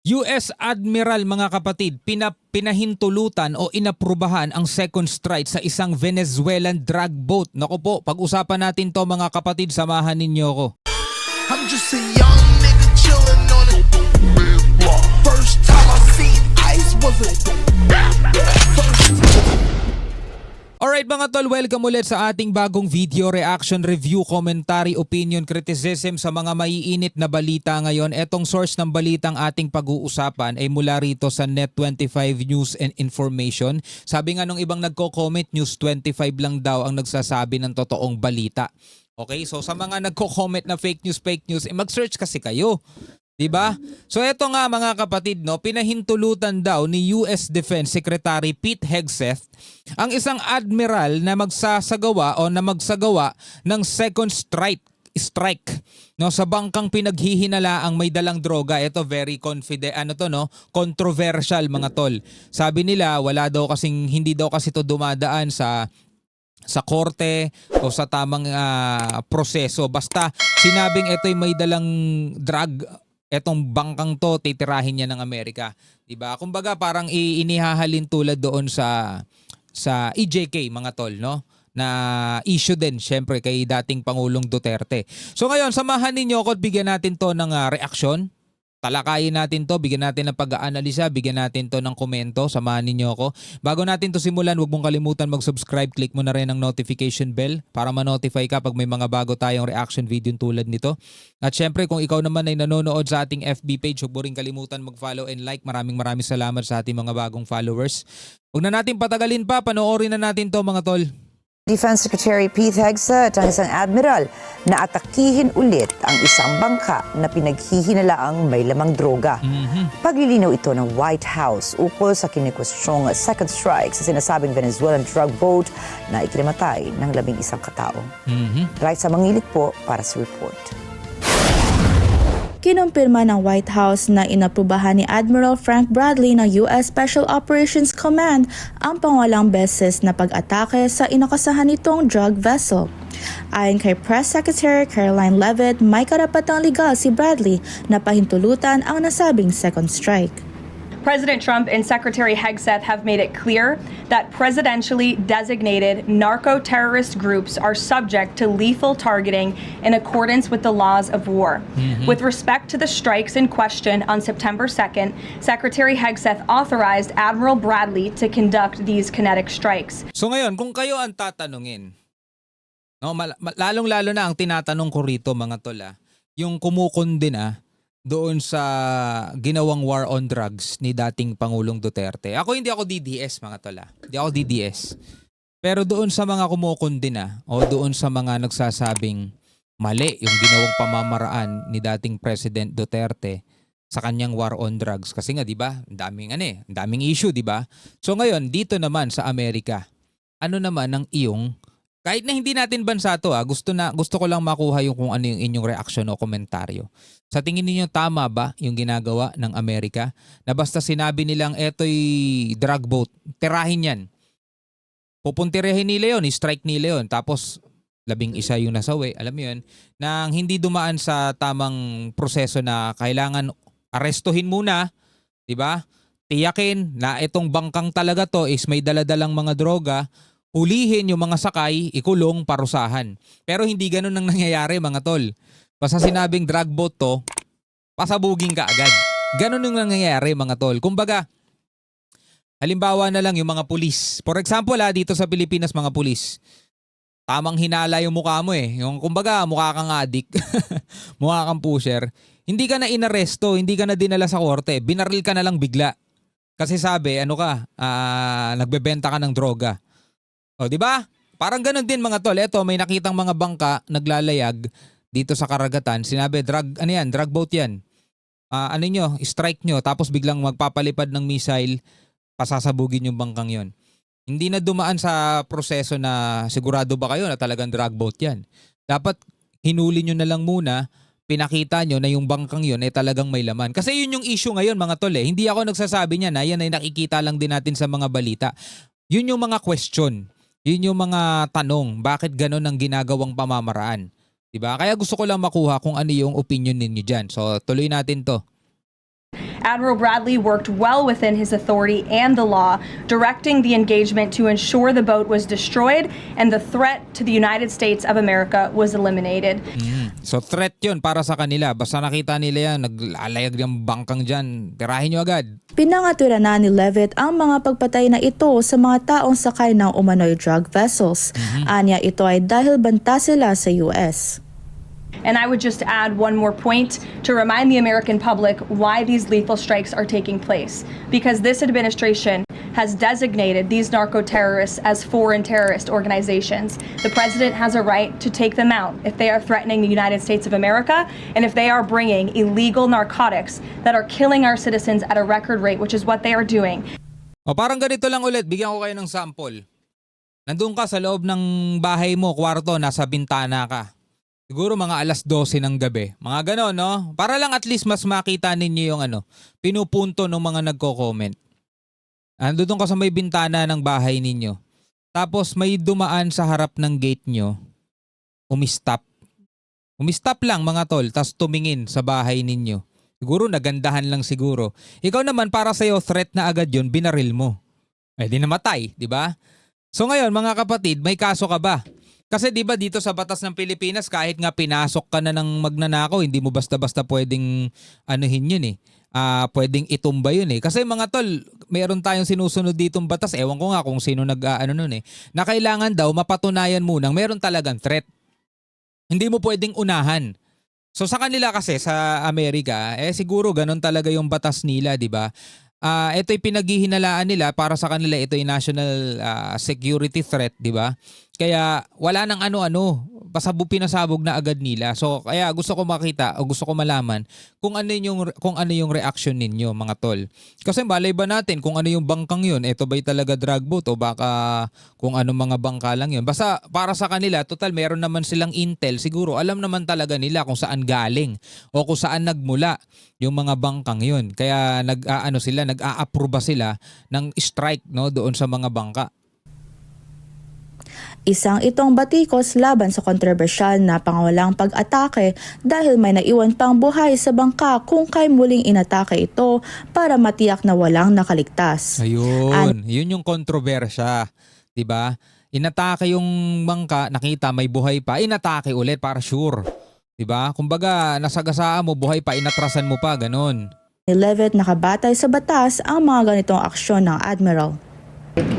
US Admiral mga kapatid, pinahintulutan o inaprubahan ang second strike sa isang Venezuelan drug boat. Naku po, pag-usapan natin to mga kapatid, samahan ninyo ko. I'm just a young nigga chillin' on it. First time I seen ice was a Alright mga tol, welcome ulit sa ating bagong video, reaction, review, commentary, opinion, criticism sa mga maiinit na balita ngayon. Etong source ng balitang ating pag-uusapan ay mula rito sa Net25 News and Information. Sabi nga nung ibang nagko-comment, News 25 lang daw ang nagsasabi ng totoong balita. Okay, so sa mga nagko-comment na fake news, mag-search kasi kayo. Diba? So eto nga mga kapatid, no, pinahintulutan daw ni US Defense Secretary Pete Hegseth ang isang admiral na magsasagawa ng second strike no, sa bangkang pinaghihinalaang may dalang droga. Ito very controversial mga tol. Sabi nila hindi daw kasi to dumadaan sa korte o sa tamang proseso. Basta sinabing ito'y may dalang drug, etong bangkang to, titirahin niya ng Amerika. Diba? Kumbaga parang inihahalin tulad doon sa EJK mga tol, no? Na issue din syempre kay dating Pangulong Duterte. So ngayon, samahan ninyo ako at bigyan natin to ng reaksyon. Talakayin natin to, bigyan natin ng pag-aanalisa, bigyan natin to ng komento, samahan ninyo ako. Bago natin to simulan, huwag mong kalimutan mag-subscribe, click mo na rin ang notification bell para ma-notify ka pag may mga bago tayong reaction video tulad nito. At syempre kung ikaw naman ay nanonood sa ating FB page, huwag mo rin kalimutan mag-follow and like. Maraming salamat sa ating mga bagong followers. Huwag na natin patagalin pa, panoorin na natin to mga tol. Defense Secretary Pete Hegseth ang isang admiral na atakihin ulit ang isang bangka na pinaghihinalaang may lamang droga. Paglilinaw ito ng White House ukol sa kinikwestyong second strike sa sinasabing Venezuelan drug boat na ikinamatay ng 11 katao. Right sa Mangilit po para sa report. Kinumpirma ng White House na inaprubahan ni Admiral Frank Bradley ng US Special Operations Command ang pangalang beses na pag-atake sa inakasahan nitong drug vessel. Ayon kay Press Secretary Caroline Leavitt, may karapatang legal si Bradley na pahintulutan ang nasabing second strike. President Trump and Secretary Hegseth have made it clear that presidentially designated narco-terrorist groups are subject to lethal targeting in accordance with the laws of war. With respect to the strikes in question on September 2nd, Secretary Hegseth authorized Admiral Bradley to conduct these kinetic strikes. So ngayon, kung kayo ang tatanungin, no, lalong-lalo na ang tinatanong ko rito mga tol, yung kumukundin doon sa ginawang war on drugs ni dating Pangulong Duterte. Hindi ako DDS mga tol. Hindi ako DDS. Pero doon sa mga kumukundin o doon sa mga nagsasabing mali yung ginawang pamamaraan ni dating President Duterte sa kanyang war on drugs. Kasi nga 'di ba, ang daming issue 'di ba? So ngayon dito naman sa Amerika, ano naman ang iyong, kahit na hindi natin bansa to, gusto ko lang makuha yung kung ano yung inyong reaksyon o komentaryo. Sa tingin niyo tama ba yung ginagawa ng Amerika na basta sinabi nilang eto'y drug boat, tirahin yan. Pupuntirehin nila yun, i-strike nila yun. Tapos 11 yung nasawi, alam mo yun, nang hindi dumaan sa tamang proseso na kailangan arestuhin muna, di ba? Tiyakin na itong bangkang talaga to is may daladalang mga droga, hulihin yung mga sakay, ikulong, parusahan. Pero hindi ganun ang nangyayari mga tol. Basta sinabing drug boat to, pasabugin ka agad. Ganun yung nangyayari mga tol. Kumbaga, halimbawa na lang yung mga pulis. For example dito sa Pilipinas mga pulis, tamang hinala yung mukha mo Yung kumbaga, mukha kang addict, mukha kang pusher. Hindi ka na inaresto, hindi ka na dinala sa korte, binaril ka na lang bigla. Kasi sabi, nagbebenta ka ng droga. O, di ba? Parang ganun din mga tol. Eto, may nakitang mga bangka naglalayag dito sa karagatan. Sinabi, drug boat yan. Strike nyo. Tapos biglang magpapalipad ng missile, pasasabugin yung bangkang yon. Hindi na dumaan sa proseso na sigurado ba kayo na talagang drug boat yan. Dapat hinuli nyo na lang muna, pinakita nyo na yung bangkang yon ay talagang may laman. Kasi yun yung issue ngayon mga tol. Hindi ako nagsasabi niya na yan ay nakikita lang din natin sa mga balita. Yun yung mga question. Yun yung mga tanong. Bakit ganun ang ginagawang pamamaraan? Diba? Kaya gusto ko lang makuha kung ano yung opinion ninyo dyan. So tuloy natin to. Admiral Bradley worked well within his authority and the law, directing the engagement to ensure the boat was destroyed and the threat to the United States of America was eliminated. So threat yun para sa kanila. Basta nakita nila yan, naglalayag ng bangkang dyan, tirahin nyo agad. Pinangaturan na ni Levitt ang mga pagpatay na ito sa mga taong sakay ng umano'y drug vessels. Anya ito ay dahil banta sila sa US. And I would just add one more point to remind the American public why these lethal strikes are taking place. Because this administration has designated these narco-terrorists as foreign terrorist organizations. The president has a right to take them out if they are threatening the United States of America and if they are bringing illegal narcotics that are killing our citizens at a record rate, which is what they are doing. O parang ganito lang ulit, bigyan ko kayo ng sample. Nandun ka sa loob ng bahay mo, kwarto, nasa bintana ka. Siguro mga 12:00 ng gabi. Mga ganon, no? Para lang at least mas makita ninyo yung pinupunto ng mga nagko-comment. Andun ka sa may bintana ng bahay ninyo. Tapos may dumaan sa harap ng gate nyo. Umistop. Umistop lang mga tol, tapos tumingin sa bahay ninyo. Siguro nagandahan lang siguro. Ikaw naman para sa'yo threat na agad yun, binaril mo. Eh di namatay, di ba? So ngayon mga kapatid, may kaso ka ba? Kasi 'di ba dito sa batas ng Pilipinas kahit nga pinasok ka na ng magnanakaw, hindi mo basta-basta pwedeng anuhin 'yun eh. Pwedeng itumba 'yun eh. Kasi mga tol, meron tayong sinusunod ditong batas. Ewan ko nga kung sino nag-aano noon eh. Na kailangan daw mapatunayan munang meron talagang threat. Hindi mo pwedeng unahan. So sa kanila kasi sa Amerika, siguro ganun talaga yung batas nila, 'di ba? Ito'y pinaghihinalaan nila para sa kanila, ito'y national security threat, 'di ba? Kaya wala nang ano-ano, pinasabog na agad nila. So kaya gusto ko makita o gusto ko malaman kung ano yung reaction ninyo mga tol. Kasi malay ba natin kung ano yung bangkang yun? Ito ba'y talaga drug boat o baka kung ano mga bangka lang yun? Basta para sa kanila, total meron naman silang intel. Siguro alam naman talaga nila kung saan galing o kung saan nagmula yung mga bangkang yun. Kaya nag-a-approve sila ng strike, no, doon sa mga bangka. Isang itong batikos laban sa kontrobersyal na pangawalang pag-atake dahil may naiwan pang buhay sa bangka kung kay muling inatake ito para matiyak na walang nakaligtas. Ayun, yun yung kontrobersya, 'di ba? Inatake yung bangka, nakita may buhay pa, inatake ulit para sure. 'Di ba? Kumbaga, nasagasaan mo, buhay pa, inatrasan mo pa, ganun. Ni Levitt nakabatay sa batas ang mga ganitong aksyon ng Admiral.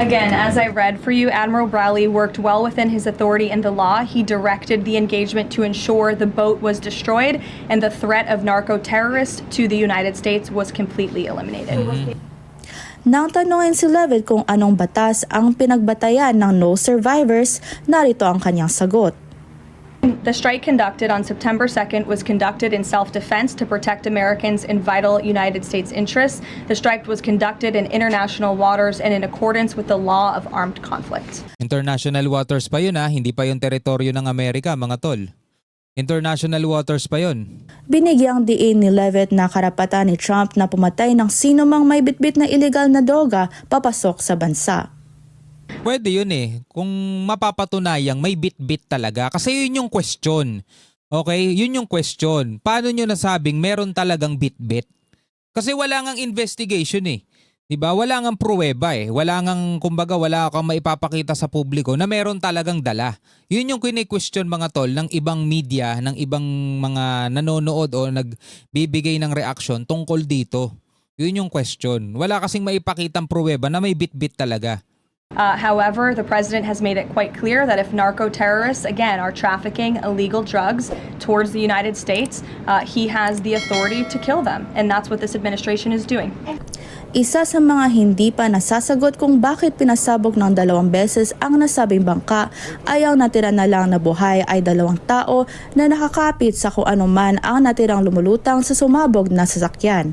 Again, as I read for you, Admiral Bradley worked well within his authority and the law. He directed the engagement to ensure the boat was destroyed and the threat of narco-terrorists to the United States was completely eliminated. Nang tanungin si Levitt kung anong batas ang pinagbatayan ng no survivors, narito ang kanyang sagot. The strike conducted on September 2nd was conducted in self-defense to protect Americans in vital United States interests. The strike was conducted in international waters and in accordance with the law of armed conflict. International waters pa yun hindi pa yung teritoryo ng Amerika mga tol. International waters pa yun. Binigyang diin ni Levitt na karapatan ni Trump na pumatay ng sino mang may bitbit na illegal na droga papasok sa bansa. Pwede yun kung mapapatunayang may bit-bit talaga. Kasi yun yung question. Okay? Yun yung question. Paano nyo nasabing meron talagang bit-bit? Kasi wala ngang investigation Diba? Wala ngang pruweba Wala ngang, kumbaga, wala kang maipapakita sa publiko na meron talagang dala. Yun yung kini-question mga tol ng ibang media, ng ibang mga nanonood o nagbibigay ng reaksyon tungkol dito. Yun yung question. Wala kasing maipakitang pruweba na may bit-bit talaga. However, the president has made it quite clear that if narco-terrorists, again, are trafficking illegal drugs towards the United States, he has the authority to kill them. And that's what this administration is doing. Isa sa mga hindi pa nasasagot kung bakit pinasabog ng 2 beses ang nasabing bangka ay ang natira na lang na buhay ay 2 tao na nakakapit sa kung anuman ang natirang lumulutang sa sumabog na sasakyan.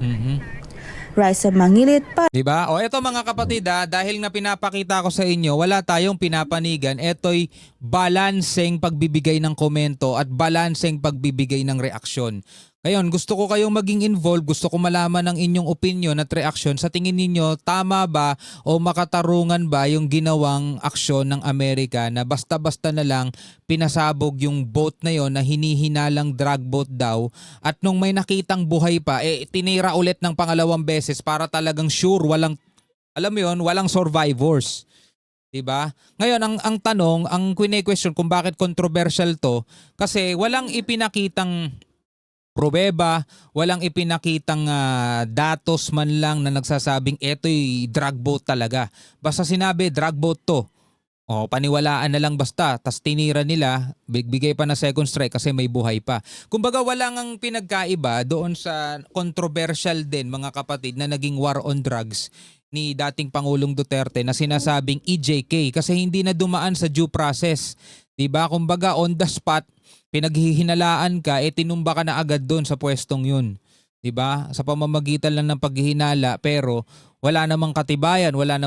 Raisa Mangilit para Diba? O eto mga kapatid dahil nga pinapakita ko sa inyo, wala tayong pinapanigan. Eto'y balanseng pagbibigay ng komento at balanseng pagbibigay ng reaksyon. Ngayon, gusto ko kayong maging involved, gusto ko malaman ang inyong opinion at reaksyon. Sa tingin ninyo, tama ba o makatarungan ba yung ginawang aksyon ng Amerika na basta-basta na lang pinasabog yung boat na yon na hinihinalang drug boat daw, at nung may nakitang buhay pa, tinira ulit ng pangalawang beses para talagang sure walang, alam mo yun, walang survivors. Diba? Ngayon, ang tanong, ang question kung bakit controversial to, kasi walang ipinakitang pruweba, walang ipinakitang datos man lang na nagsasabing eto'y drug boat talaga. Basta sinabi, drug boat to. O, paniwalaan na lang basta. Tas tinira nila, bigay pa na second strike kasi may buhay pa. Kumbaga walang ang pinagkaiba doon sa controversial din, mga kapatid, na naging war on drugs ni dating Pangulong Duterte na sinasabing EJK kasi hindi na dumaan sa due process. Diba? Kumbaga on the spot, pinaghihinalaan ka, tinumba ka na agad doon sa pwestong yun. 'Di ba? Sa pamamagitan lang ng paghihinala, pero wala namang katibayan, wala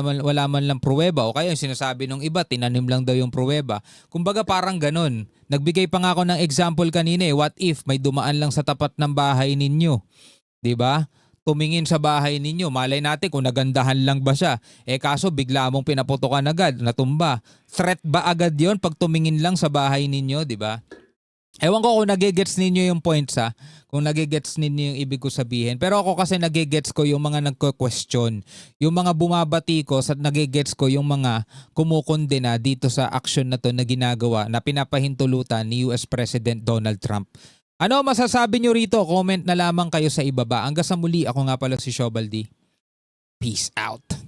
man lang pruweba, o kaya yung sinasabi ng iba, tinanim lang daw yung pruweba. Kumbaga parang ganun. Nagbigay pa nga ako ng example kanina, what if may dumaan lang sa tapat ng bahay ninyo? 'Di ba? Tumingin sa bahay ninyo, malay natin kung nagandahan lang ba siya. Kaso bigla mong pinaputokan agad, natumba. Threat ba agad 'yon pag tumingin lang sa bahay ninyo, 'di ba? Ewan ko kung nagigets ninyo yung points kung nagigets ninyo yung ibig ko sabihin. Pero ako kasi nagigets ko yung mga nagko-question. Yung mga bumabati ko, sa nagigets ko yung mga kumukondena dito sa action na to na ginagawa, na pinapahintulutan ni US President Donald Trump. Ano masasabi nyo rito? Comment na lamang kayo sa ibaba. Hanggang sa muli, ako nga pala si Shobaldi. Peace out.